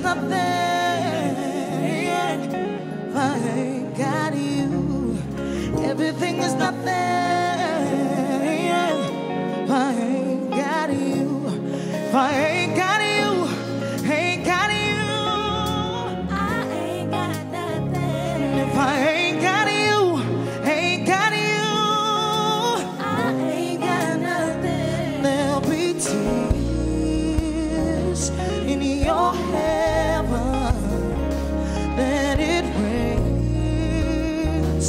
nothing if I ain't got you. Everything is nothing if I ain't got you. If I ain't got you, ain't got you. I ain't got nothing. If I ain't got you, ain't got you. I ain't got nothing. There'll be tears in your heaven. Then it rains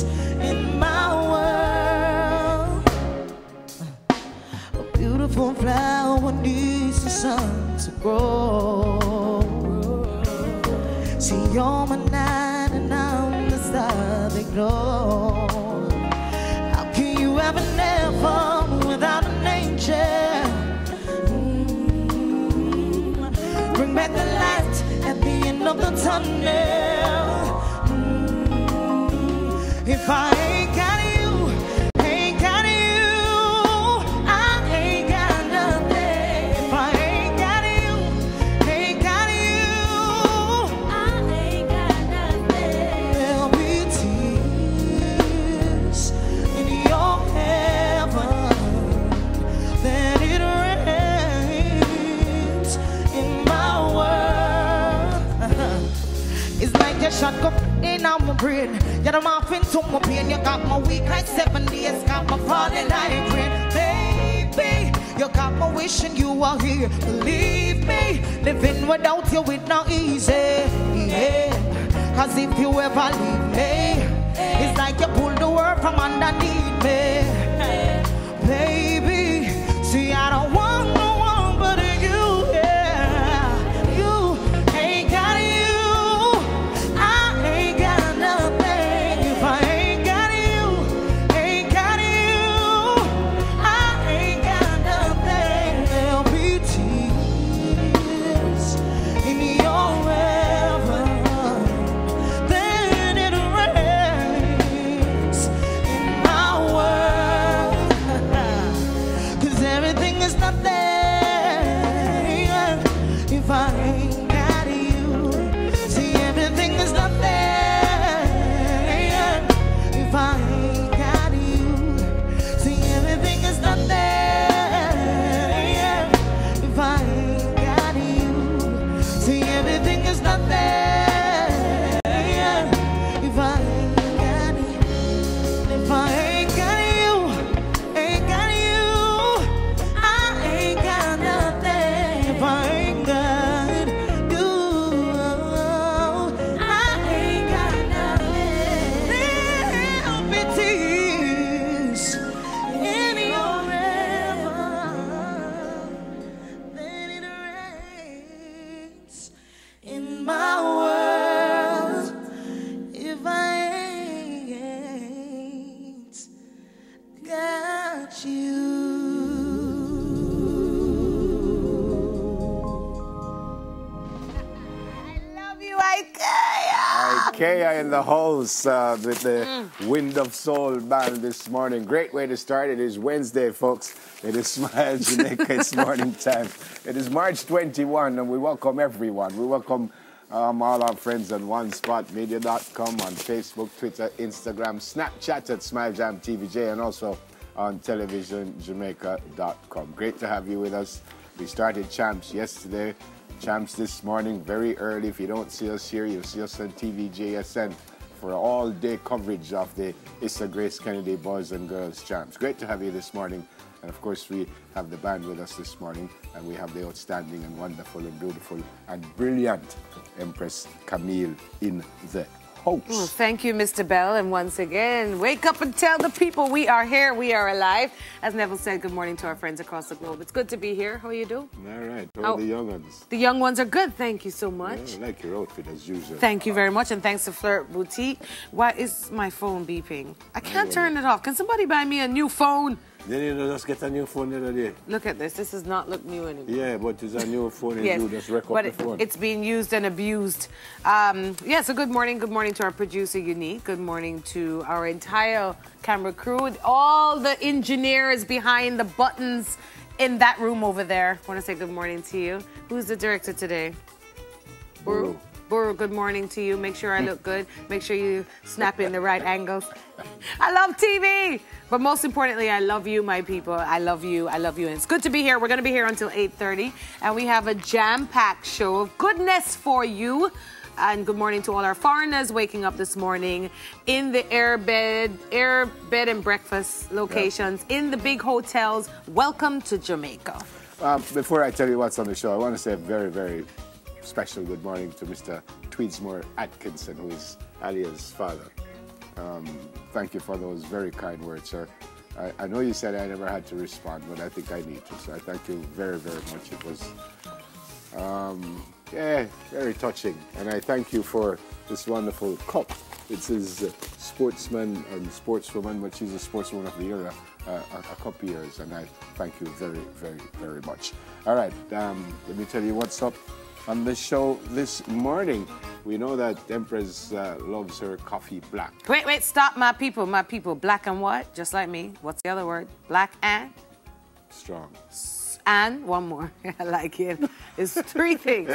in my world. A beautiful flower needs the sun to grow. See, you're my night and I'm the star they glow. How can you ever never without an angel? Bring back the light at the end of the tunnel. If I ain't got you, ain't got you, I ain't got nothing. If I ain't got you, ain't got you, I ain't got nothing. There'll be tears in your heaven. Then it rains in my world. It's like a shotgun in my brain. You're the off into my pain. You got my week like 7 days. Got my falling like rain. Baby, you got my wishing you were here. Believe me, living without you is not easy. Yeah. Cause if you ever leave me, it's like you pull the world from underneath me. Baby, see, I don't want no one but you. Yeah, you ain't got you. I ain't got nothing. If I ain't got you, ain't got you. I ain't got nothing. There'll be tears in your heaven. Then it rains in my world. Cause everything is nothing if I ain't got you. See, everything is nothing if I ain't got you. See, everything is nothing if I ain't got you. See, everything is nothing if I ain't got you. If I ain't got you, ain't got you, I ain't got nothing. If I ain't got you, I ain't got nothing. There'll be tears in your river. Then it rains in my world. If I ain't got you. I love you, Ikea. Ikea in the house with the Wind of Soul band this morning. Great way to start. It is Wednesday, folks. It is Smile Jamaica. It's morning time. It is March 21, and we welcome everyone. We welcome all our friends on OneSpotMedia.com, on Facebook, Twitter, Instagram, Snapchat at SmileJamTVJ, and also on TelevisionJamaica.com. Great to have you with us. We started Champs yesterday. Champs this morning, very early. If you don't see us here, you'll see us on TVJSN for all-day coverage of the Issa Grace Kennedy Boys and Girls Champs. Great to have you this morning. And of course, we have the band with us this morning, and we have the outstanding and wonderful and beautiful and brilliant Empress Camille in the house. Well, thank you, Mr. Bell. And once again, wake up and tell the people we are here, we are alive. As Neville said, good morning to our friends across the globe. It's good to be here. How are you doing? All right. How are the young ones? The young ones are good. Thank you so much. Yeah, I like your outfit as usual. Thank you very much. And thanks to Flirt Boutique. Why is my phone beeping? I can't turn it off. Can somebody buy me a new phone? Then you just get a new phone the other day. Look at this. This does not look new anymore. Yeah, but it's a new phone and yes, you just wreck up but the phone. It's being used and abused. So good morning. Good morning to our producer, Unique. Good morning to our entire camera crew. All the engineers behind the buttons in that room over there. I want to say good morning to you. Who's the director today? Buru. Buru, good morning to you. Make sure I look good. Make sure you snap in the right angles. I love TV. But most importantly, I love you, my people. I love you. I love you. And it's good to be here. We're going to be here until 8:30. And we have a jam-packed show of goodness for you. And good morning to all our foreigners waking up this morning in the air bed and breakfast locations, in the big hotels. Welcome to Jamaica. Before I tell you what's on the show, I want to say a very, very special good morning to Mr. Tweedsmore Atkinson, who is Alia's father. Thank you for those very kind words, sir. I know you said I never had to respond, but I think I need to, so I thank you very, very much. It was, very touching. And I thank you for this wonderful cup. It says sportsman and sportswoman, but she's a sportswoman of the year a couple years, and I thank you very, very, very much. All right, let me tell you what's up on the show this morning. We know that Empress loves her coffee black. Wait, stop, my people. Black and what? Just like me. What's the other word? Black and? Strong. And one more. I like it. It's 3 things.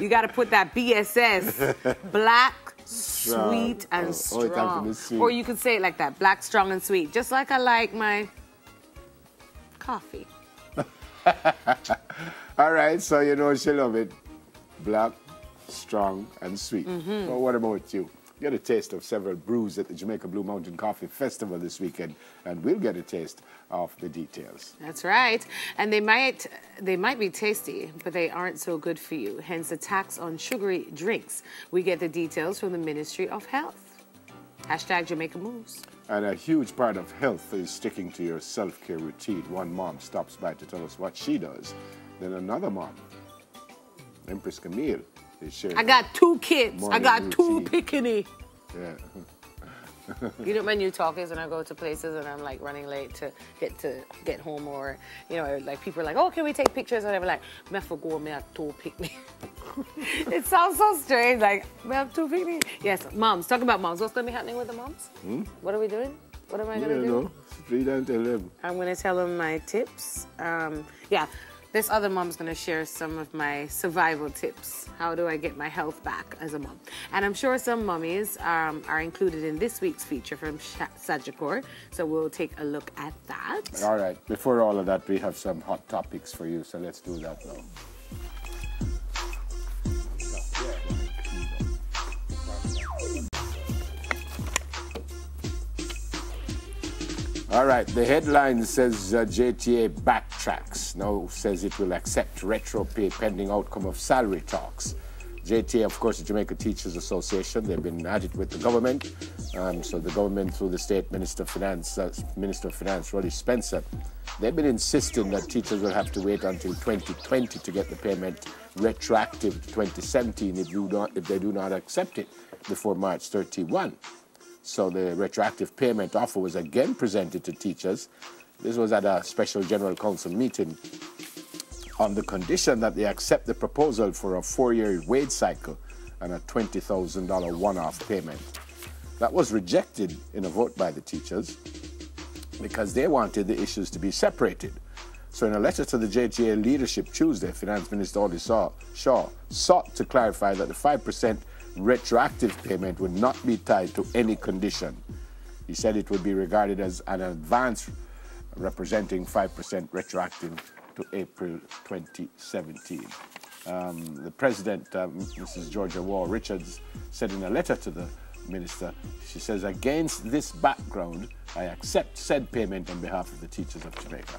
You got to put that BSS. Black, Strong. Sweet, and strong. Sweet. Or you could say it like that. Black, strong, and sweet. Just like I like my coffee. All right, so you know she love it. Black, strong, and sweet. Well, what about you? Get a taste of several brews at the Jamaica Blue Mountain Coffee Festival this weekend, and we'll get a taste of the details. That's right. And they might be tasty, but they aren't so good for you. Hence the tax on sugary drinks. We get the details from the Ministry of Health. Hashtag Jamaica Moves. And a huge part of health is sticking to your self-care routine. One mom stops by to tell us what she does. Then another mom, Empress Camille, is sharing. I got 2 kids. I got 2 pickiny. Yeah. You know, when you talk is when I go to places and I'm like running late to get home, or you know, like people are like, oh, can we take pictures or whatever? Like, me forgo me have 2 pickiny. It sounds so strange. Like, me have 2 pickiny. Yes, moms. Talk about moms. What's gonna be happening with the moms? What are we doing? What am I gonna do? No. Read and tell them. I'm gonna tell them my tips. Yeah. This other mom's going to share some of my survival tips. How do I get my health back as a mom? And I'm sure some mummies are included in this week's feature from Sagicor. So we'll take a look at that. All right. Before all of that, we have some hot topics for you. So let's do that now. All right, the headline says JTA backtracks. Now says it will accept retro pay pending outcome of salary talks. JTA, of course, the Jamaica Teachers Association, they've been at it with the government. So the government, through the State Minister of Finance, Roddy Spencer, they've been insisting that teachers will have to wait until 2020 to get the payment retroactive to 2017 if they do not accept it before March 31. So the retroactive payment offer was again presented to teachers. This was at a special General Council meeting on the condition that they accept the proposal for a 4-year wage cycle and a $20,000 one-off payment. That was rejected in a vote by the teachers because they wanted the issues to be separated. So in a letter to the JTA leadership Tuesday, Finance Minister Audley Shaw sought to clarify that the 5% retroactive payment would not be tied to any condition. He said it would be regarded as an advance representing 5% retroactive to April 2017. The President, Mrs. Georgia Wall Richards, said in a letter to the Minister, she says, against this background, I accept said payment on behalf of the teachers of Jamaica.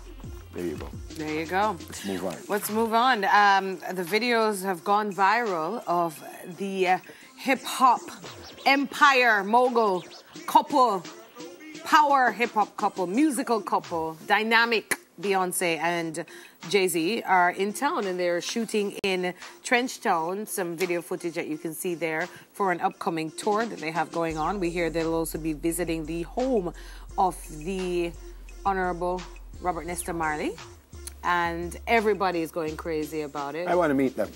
There you go. There you go. Let's move on. Let's move on. The videos have gone viral of the hip-hop empire mogul couple, power hip-hop couple, musical couple, dynamic Beyonce and Jay-Z are in town, and they're shooting in Trenchtown. Some video footage that you can see there for an upcoming tour that they have going on. We hear they'll also be visiting the home of the Honorable Robert Nesta Marley, and everybody is going crazy about it. I want to meet them.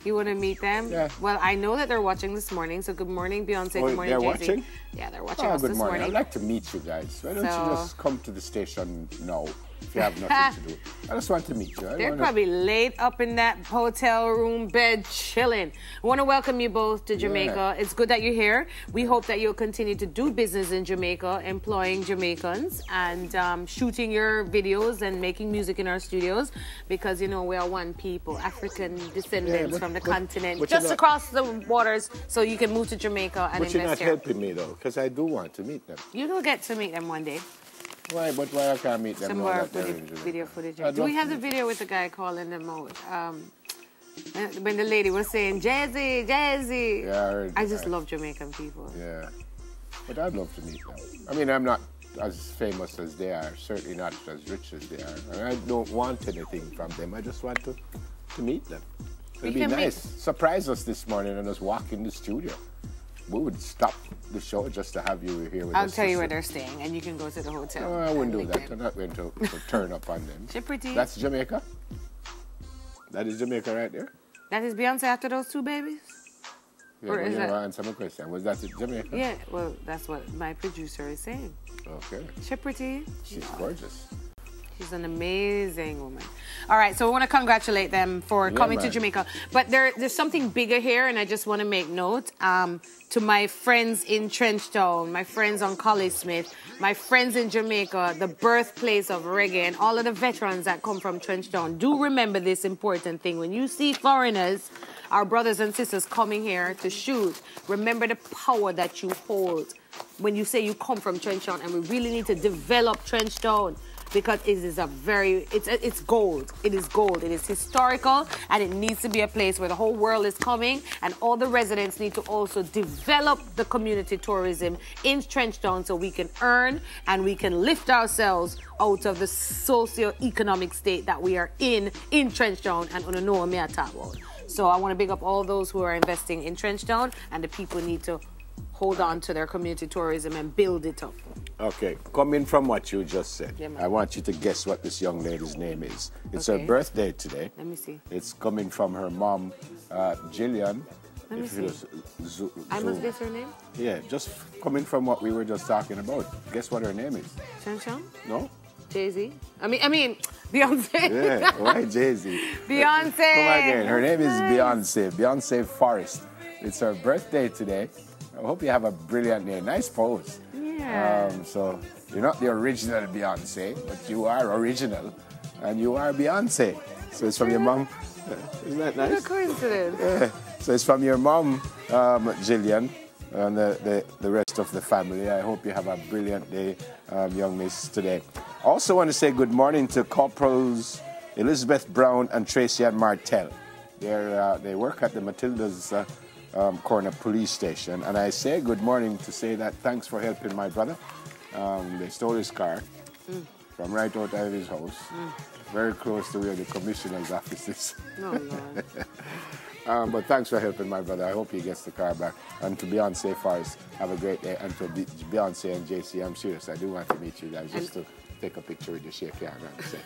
You want to meet them? Yeah. Well, I know that they're watching this morning, so good morning, Beyonce. Good morning, they're Jay-Z. watching? Yeah, they're watching us good this morning. morning. I'd like to meet you guys. Why don't you just come to the station now if you have nothing to do. I just want to meet you. They're probably laid up in that hotel room bed chilling. I want to welcome you both to Jamaica. Yeah. It's good that you're here. We hope that you'll continue to do business in Jamaica, employing Jamaicans and shooting your videos and making music in our studios because, you know, we are one people, African descendants from the continent, just across the waters so you can move to Jamaica and invest here. But you're not helping me, though, because I do want to meet them. You will get to meet them one day. Why? But why I can't meet them? Some more video footage. Do we have the video with the guy calling them out? When the lady was saying, Jazzy, Jazzy. Yeah, I just love Jamaican people. Yeah. But I'd love to meet them. I mean, I'm not as famous as they are, certainly not as rich as they are. And I don't want anything from them. I just want to meet them. It'd be nice. Surprise us this morning and us walk in the studio. We would stop the show just to have you here with us. I'll tell you where they're staying, and you can go to the hotel. No, I wouldn't do that. I'm not going to turn up on them. She's pretty. That's Jamaica? That is Jamaica right there? That is Beyonce after those two babies? Yeah, or is that... answer my question. Was that Jamaica? Yeah, well, that's what my producer is saying. Okay. She's pretty. She's gorgeous. She's an amazing woman. All right, so we want to congratulate them for coming to Jamaica. But there's something bigger here, and I just want to make note to my friends in Trenchtown, my friends on Collie Smith, my friends in Jamaica, the birthplace of reggae, and all of the veterans that come from Trenchtown. Do remember this important thing. When you see foreigners, our brothers and sisters coming here to shoot, remember the power that you hold when you say you come from Trenchtown, and we really need to develop Trenchtown. Because it is it's gold. It is gold. It is historical, and it needs to be a place where the whole world is coming, and all the residents need to also develop the community tourism in Trenchtown so we can earn and we can lift ourselves out of the socio-economic state that we are in Trenchtown and on a Noah Mea talk about. So I want to big up all those who are investing in Trenchtown, and the people need to hold on to their community tourism and build it up. Okay, coming from what you just said, yeah, I want you to guess what this young lady's name is. It's her birthday today. Let me see. It's coming from her mom, Jillian. Let me see. I must guess her name? Yeah, just coming from what we were just talking about. Guess what her name is? Shanshan? No? Jay-Z? I mean, Beyonce. Yeah, why Jay-Z? Beyonce. Come again. Her name is Beyonce. Beyonce Forrest. It's her birthday today. I hope you have a brilliant day. Nice pose. Yeah. So you're not the original Beyonce, but you are original, and you are Beyonce. So it's from your mom. Isn't that nice? What a coincidence. Yeah. So it's from your mom, Jillian, and the rest of the family. I hope you have a brilliant day, young miss, today. Also want to say good morning to Corporals Elizabeth Brown and Tracy and Martell. They work at the Matilda's Corner Police Station, and I say good morning to say that thanks for helping my brother. They stole his car from right outside of his house, very close to where the commissioner's office is. Oh, but thanks for helping my brother. I hope he gets the car back. And to Beyonce Forrest, have a great day. And to Beyonce and JC, I'm serious. I do want to meet you guys just to take a picture with you, shake your hand and say,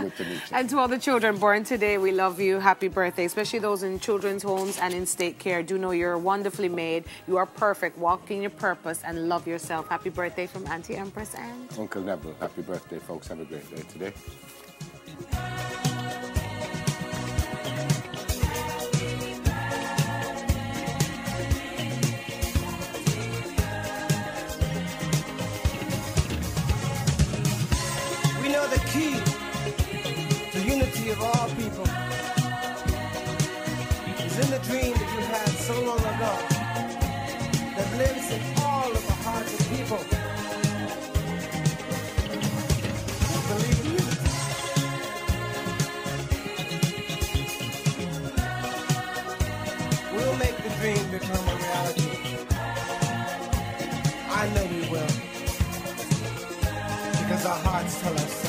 good to meet you. And to all the children born today, we love you. Happy birthday, especially those in children's homes and in state care. Do know you're wonderfully made. You are perfect. Walk in your purpose and love yourself. Happy birthday from Auntie Empress and Uncle Neville. Happy birthday, folks. Have a great day today. The key to unity of all people is in the dream that you had so long ago that lives in all of the hearts of people who believe in unity. We'll make the dream become a reality. I know we will, because our hearts tell us